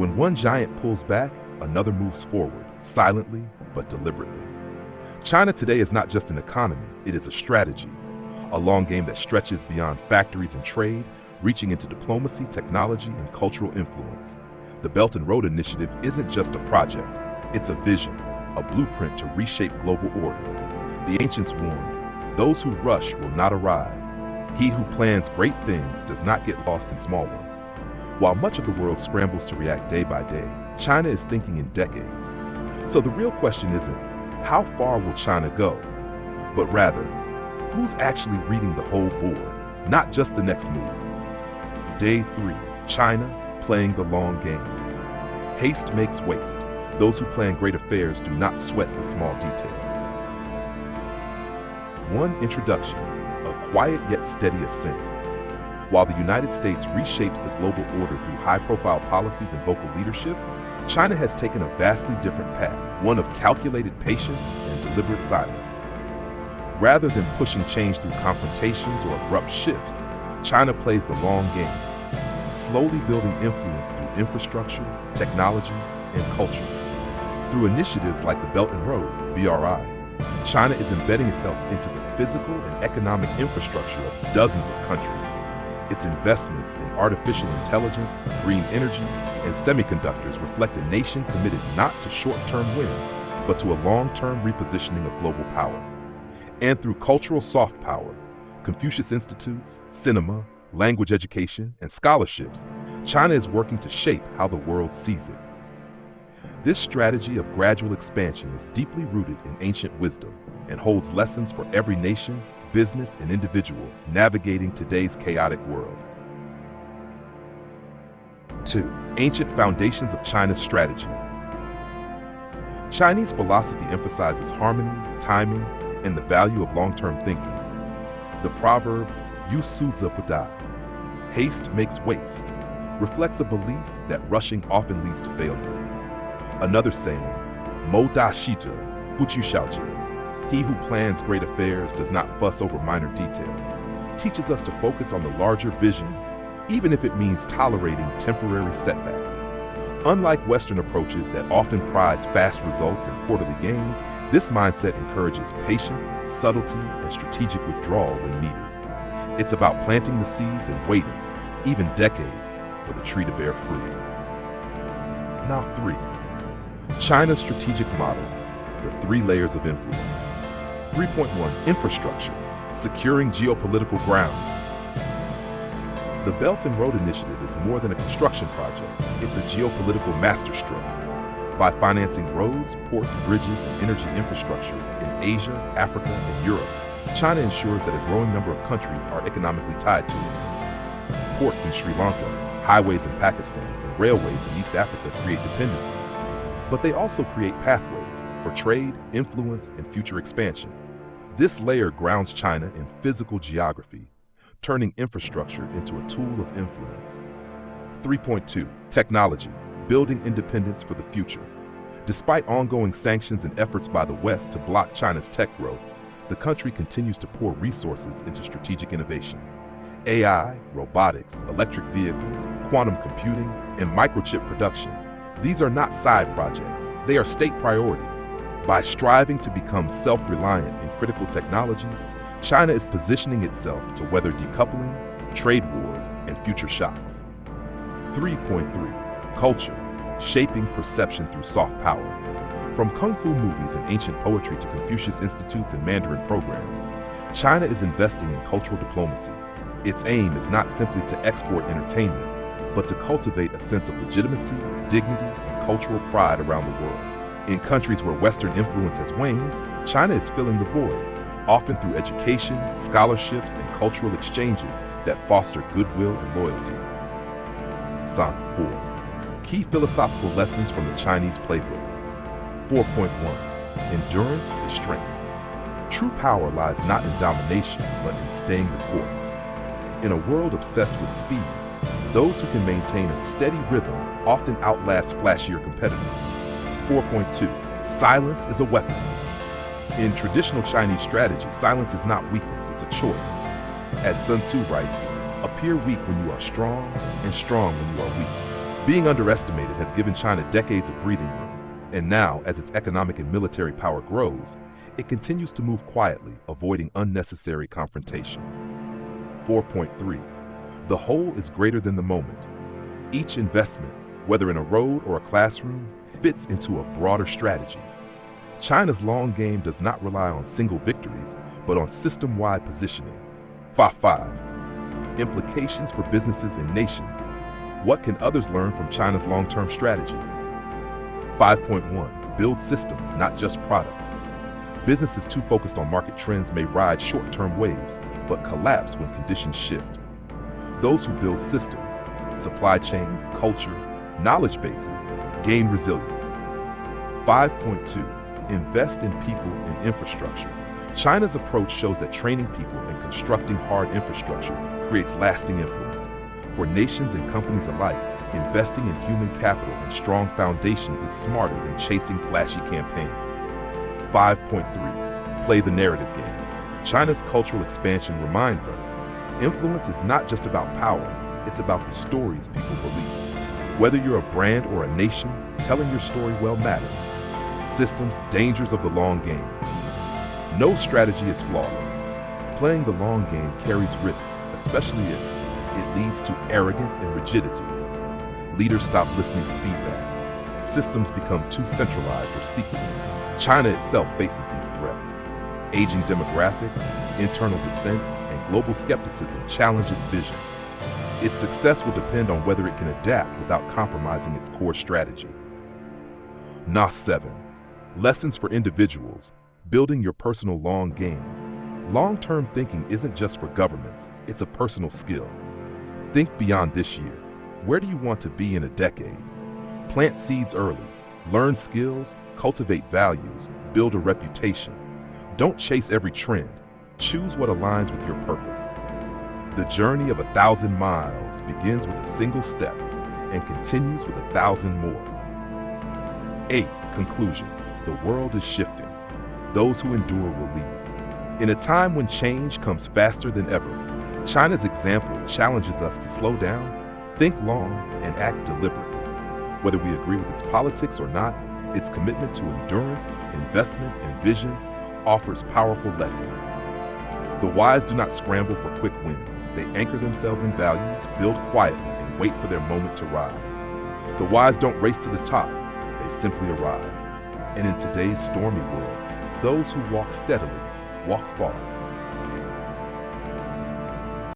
When one giant pulls back, another moves forward, silently but deliberately. China today is not just an economy, it is a strategy, a long game that stretches beyond factories and trade, reaching into diplomacy, technology, and cultural influence. The Belt and Road Initiative isn't just a project, it's a vision, a blueprint to reshape global order. The ancients warned, those who rush will not arrive. He who plans great things does not get lost in small ones. While much of the world scrambles to react day by day, China is thinking in decades. So the real question isn't, how far will China go? But rather, who's actually reading the whole board, not just the next move? Day 3, China playing the long game. Haste makes waste. Those who plan great affairs do not sweat the small details. 1. Introduction, a quiet yet steady ascent. While the United States reshapes the global order through high-profile policies and vocal leadership, China has taken a vastly different path, one of calculated patience and deliberate silence. Rather than pushing change through confrontations or abrupt shifts, China plays the long game, slowly building influence through infrastructure, technology, and culture. Through initiatives like the Belt and Road, BRI, China is embedding itself into the physical and economic infrastructure of dozens of countries. Its investments in artificial intelligence, green energy, and semiconductors reflect a nation committed not to short-term wins, but to a long-term repositioning of global power. And through cultural soft power, Confucius Institutes, cinema, language education, and scholarships, China is working to shape how the world sees it. This strategy of gradual expansion is deeply rooted in ancient wisdom and holds lessons for every nation, business, and individual navigating today's chaotic world. 2. Ancient foundations of China's strategy. Chinese philosophy emphasizes harmony, timing, and the value of long-term thinking. The proverb, "Yu suzi bu dai," haste makes waste, reflects a belief that rushing often leads to failure. Another saying, "Mo da shita, bu ju xiaojie," he who plans great affairs does not fuss over minor details, teaches us to focus on the larger vision, even if it means tolerating temporary setbacks. Unlike Western approaches that often prize fast results and quarterly gains, this mindset encourages patience, subtlety, and strategic withdrawal when needed. It's about planting the seeds and waiting, even decades, for the tree to bear fruit. Now 3. China's strategic model, the 3 layers of influence. 3.1. Infrastructure, securing geopolitical ground. The Belt and Road Initiative is more than a construction project, it's a geopolitical masterstroke. By financing roads, ports, bridges, and energy infrastructure in Asia, Africa, and Europe, China ensures that a growing number of countries are economically tied to it. Ports in Sri Lanka, highways in Pakistan, and railways in East Africa create dependencies. But they also create pathways for trade, influence, and future expansion. This layer grounds China in physical geography, turning infrastructure into a tool of influence. 3.2. Technology, building independence for the future. Despite ongoing sanctions and efforts by the West to block China's tech growth, the country continues to pour resources into strategic innovation. AI, robotics, electric vehicles, quantum computing, and microchip production. These are not side projects, they are state priorities. By striving to become self-reliant in critical technologies, China is positioning itself to weather decoupling, trade wars, and future shocks. 3.3. Culture, shaping perception through soft power. From kung fu movies and ancient poetry to Confucius Institutes and Mandarin programs, China is investing in cultural diplomacy. Its aim is not simply to export entertainment, but to cultivate a sense of legitimacy, dignity, and cultural pride around the world. In countries where Western influence has waned, China is filling the void, often through education, scholarships, and cultural exchanges that foster goodwill and loyalty. 4. Key philosophical lessons from the Chinese playbook. 4.1. Endurance is strength. True power lies not in domination, but in staying the course. In a world obsessed with speed, those who can maintain a steady rhythm often outlast flashier competitors. 4.2. Silence is a weapon. In traditional Chinese strategy, silence is not weakness, it's a choice. As Sun Tzu writes, appear weak when you are strong, and strong when you are weak. Being underestimated has given China decades of breathing room, and now, as its economic and military power grows, it continues to move quietly, avoiding unnecessary confrontation. 4.3. The whole is greater than the moment. Each investment, whether in a road or a classroom, fits into a broader strategy. China's long game does not rely on single victories, but on system-wide positioning. 5. Implications for businesses and nations. What can others learn from China's long-term strategy? 5.1. Build systems, not just products. Businesses too focused on market trends may ride short-term waves, but collapse when conditions shift. Those who build systems, supply chains, culture, knowledge bases, gain resilience. 5.2. Invest in people and infrastructure. China's approach shows that training people and constructing hard infrastructure creates lasting influence. For nations and companies alike, investing in human capital and strong foundations is smarter than chasing flashy campaigns. 5.3. Play the narrative game. China's cultural expansion reminds us, influence is not just about power, it's about the stories people believe. Whether you're a brand or a nation, telling your story well matters. Systems, dangers of the long game. No strategy is flawless. Playing the long game carries risks, especially if it leads to arrogance and rigidity. Leaders stop listening to feedback. Systems become too centralized or secretive. China itself faces these threats. Aging demographics, internal dissent, and global skepticism challenge its vision. Its success will depend on whether it can adapt without compromising its core strategy. NOS 7. Lessons for individuals. Building your personal long game. Long-term thinking isn't just for governments, it's a personal skill. Think beyond this year. Where do you want to be in a decade? Plant seeds early, learn skills, cultivate values, build a reputation. Don't chase every trend. Choose what aligns with your purpose. The journey of 1,000 miles begins with a single step and continues with 1,000 more. 8. Conclusion. The world is shifting. Those who endure will lead. In a time when change comes faster than ever, China's example challenges us to slow down, think long, and act deliberately. Whether we agree with its politics or not, its commitment to endurance, investment, and vision offers powerful lessons. The wise do not scramble for quick wins. They anchor themselves in values, build quietly, and wait for their moment to rise. The wise don't race to the top, they simply arrive. And in today's stormy world, those who walk steadily walk far.